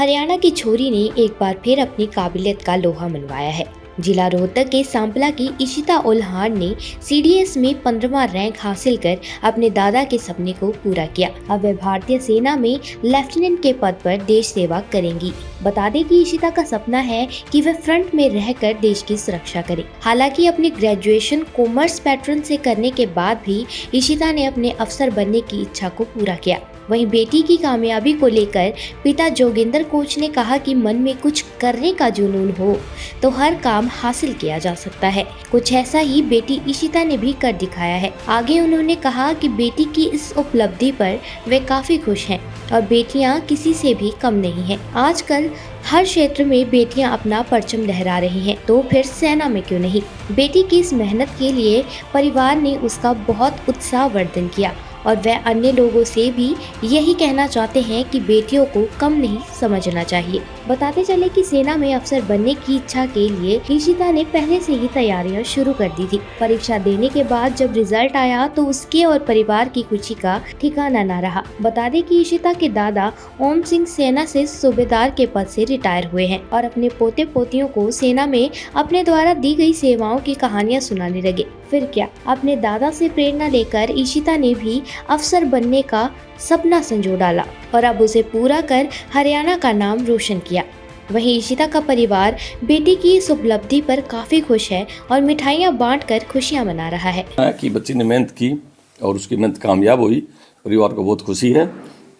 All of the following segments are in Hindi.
हरियाणा की छोरी ने एक बार फिर अपनी काबिलियत का लोहा मनवाया है। जिला रोहतक के सांपला की इशिता उल्हान ने सीडीएस में 15वां रैंक हासिल कर अपने दादा के सपने को पूरा किया। अब वे भारतीय सेना में लेफ्टिनेंट के पद पर देश सेवा करेंगी। बता दें कि इशिता का सपना है कि वे फ्रंट में रहकर देश की सुरक्षा करे। हालांकि अपनी ग्रेजुएशन कॉमर्स पैटर्न से करने के बाद भी इशिता ने अपने अफसर बनने की इच्छा को पूरा किया। वहीं बेटी की कामयाबी को लेकर पिता जोगिंदर कोच ने कहा कि मन में कुछ करने का जुनून हो तो हर काम हासिल किया जा सकता है। कुछ ऐसा ही बेटी इशिता ने भी कर दिखाया है। आगे उन्होंने कहा कि बेटी की इस उपलब्धि पर वे काफी खुश हैं और बेटियां किसी से भी कम नहीं हैं। आजकल हर क्षेत्र में बेटियां अपना परचम लहरा रही हैं, तो फिर सेना में क्यों नहीं। बेटी की इस मेहनत के लिए परिवार ने उसका बहुत उत्साहवर्धन किया और वह अन्य लोगों से भी यही कहना चाहते हैं कि बेटियों को कम नहीं समझना चाहिए। बताते चले कि सेना में अफसर बनने की इच्छा के लिए इशिता ने पहले से ही तैयारियां शुरू कर दी थी। परीक्षा देने के बाद जब रिजल्ट आया तो उसके और परिवार की खुशी का ठिकाना न रहा। बता दें कि इशिता के दादा ओम सिंह सेना से सूबेदार के पद से रिटायर हुए हैं और अपने पोते पोतियों को सेना में अपने द्वारा दी गई सेवाओं की कहानियां सुनाने लगे। फिर क्या, अपने दादा से प्रेरणा लेकर इशिता ने भी अफसर बनने का सपना संजो डाला और अब उसे पूरा कर हरियाणा का नाम रोशन किया। वहीं इशिता का परिवार बेटी की इस उपलब्धि पर काफी खुश है और मिठाइयां बांटकर खुशियां मना रहा है कि बच्ची ने मेहनत की और उसकी मेहनत कामयाब हुई। परिवार को बहुत खुशी है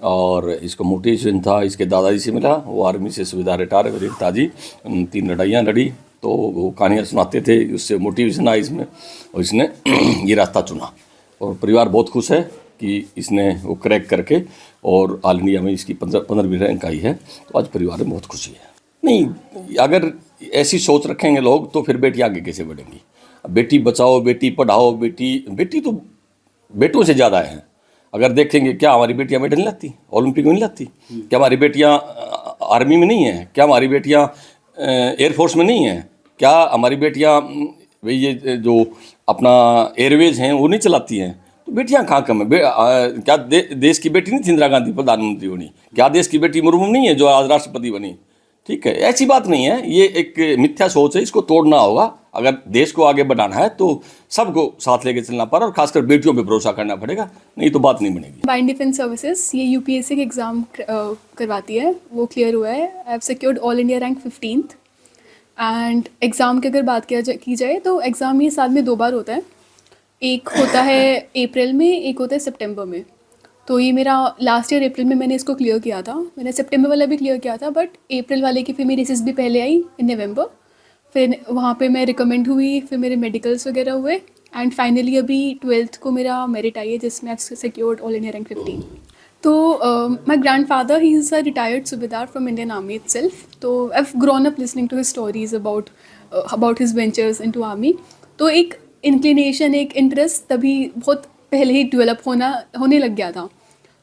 और इसको मोटिवेशन था इसके दादाजी से मिला। वो आर्मी से सुविधा रिटायर हुए ताजी 3 लड़ाइयाँ लड़ी तो वो कहानियाँ सुनाते थे, उससे मोटिवेशन आई इसमें और इसने ये रास्ता चुना और परिवार बहुत खुश है कि इसने वो क्रैक करके और ऑल इंडिया में इसकी 15वीं रैंक आई है। तो आज परिवार में बहुत खुशी है। नहीं, अगर ऐसी सोच रखेंगे लोग तो फिर बेटी आगे कैसे बढ़ेंगी। बेटी बचाओ, बेटी पढ़ाओ, बेटी तो बेटों से ज़्यादा है। अगर देखेंगे क्या हमारी बेटियां मेडल नहीं लाती, ओलंपिक में नहीं लाती? क्या हमारी बेटियां आर्मी में नहीं है? क्या हमारी बेटियां एयरफोर्स में नहीं है? क्या हमारी बेटियां ये जो अपना एयरवेज हैं वो नहीं चलाती हैं? तो बेटियां कहाँ कम है? क्या देश की बेटी नहीं थी इंदिरा गांधी प्रधानमंत्री बनी? क्या देश की बेटी मुर्मू नहीं है जो आज राष्ट्रपति बनी? ठीक है, ऐसी बात नहीं है। ये एक मिथ्या सोच है, इसको तोड़ना होगा। अगर देश को आगे बढ़ाना है तो सबको साथ लेके चलना पड़ेगा और खासकर बेटियों पे भरोसा करना पड़ेगा, नहीं तो बात नहीं बनेगी। कंबाइंड डिफेंस सर्विसेज ये यूपीएससी के एग्ज़ाम करवाती है, वो क्लियर हुआ है। I have secured all India rank 15th। And exam की अगर बात की जाए तो एग्ज़ाम ये साल में 2 बार होता है। एक होता है अप्रैल में, एक होता है सितंबर में। तो ये मेरा लास्ट ईयर अप्रैल में मैंने इसको क्लियर किया था। मैंने सितंबर वाला भी क्लियर किया था, बट अप्रैल वाले की फिर मेरी एसएसबी पहले आई इन नवंबर। फिर वहाँ पे मैं रिकमेंड हुई, फिर मेरे मेडिकल्स वगैरह हुए एंड फाइनली अभी 12th को मेरा मेरिट आई है जिसमें I secured all India rank 15। तो my grandfather he is a retired subedar from Indian army itself. तो I have grown up listening to his stories about his ventures into army. तो एक इंक्लिनेशन, एक इंटरेस्ट तभी बहुत पहले ही डेवलप होने लग गया था।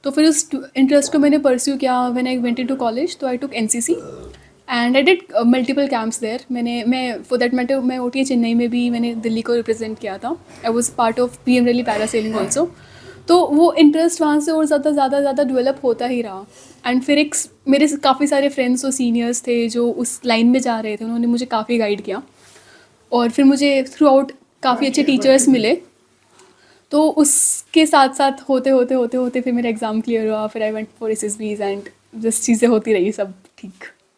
तो फिर उस इंटरेस्ट को मैंने परस्यू किया। When I went into college तो I took NCC and I did multiple camps there. मैं फॉर दैट मैटर मैं ओटीए चेन्नई में भी मैंने दिल्ली को रिप्रेजेंट किया था। I was part of PM rally parasailing also. तो वो इंटरेस्ट वहाँ से और ज़्यादा डेवलप होता ही रहा। एंड फिर एक मेरे काफ़ी सारे फ्रेंड्स और सीनियर्स थे जो उस लाइन में जा रहे थे, उन्होंने मुझे काफ़ी गाइड किया और फिर मुझे थ्रू आउट काफ़ी अच्छे टीचर्स मिले। तो उसके साथ साथ होते फिर मेरा एग्ज़ाम क्लियर हुआ। फिर I went for SSBs and just चीज़ें होती रही सब ठीक।